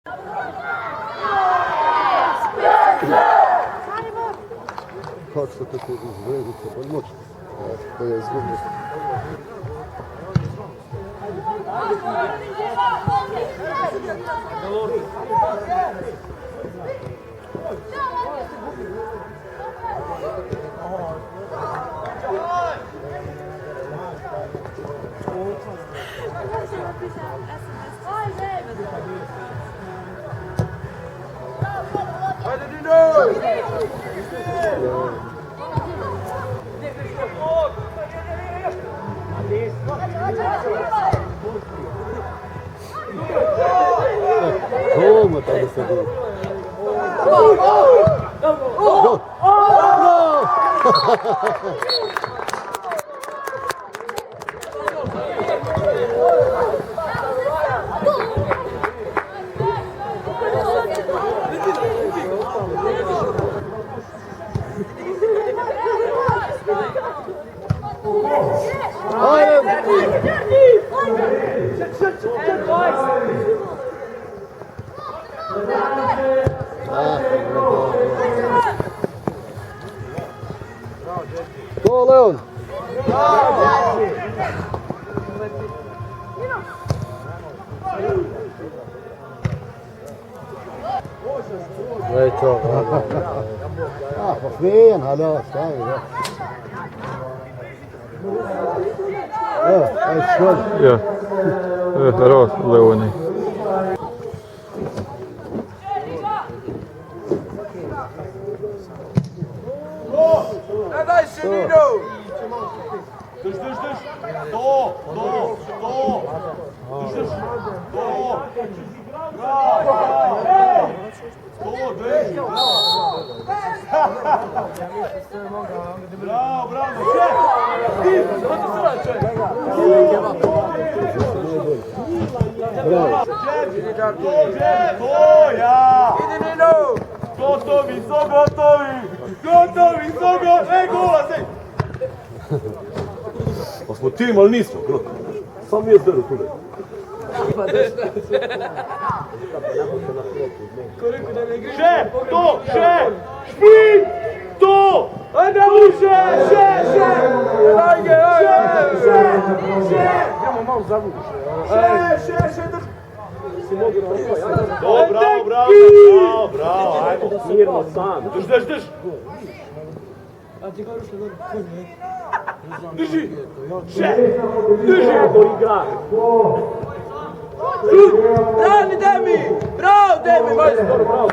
Как что такое изгрызется, помочь, что я изгублю. Como tá dessa vez? Gol! Go, Leon! Great job. فين خلاص هاي شوي يا خلاص الله يوني Daj se Nino! Drž! To! Drž! To! Bravo! Idi Nino! Gotovi! Gola se! Pa smo tim, ali nismo. Sam nije zberu tu. Še! To! Špit! To! Ajde, še! Idemo malo zavući. Še! Bravo, ajmo. Mirno sam. Drž! Drži! Bravo, Demi! Majstor, bravo!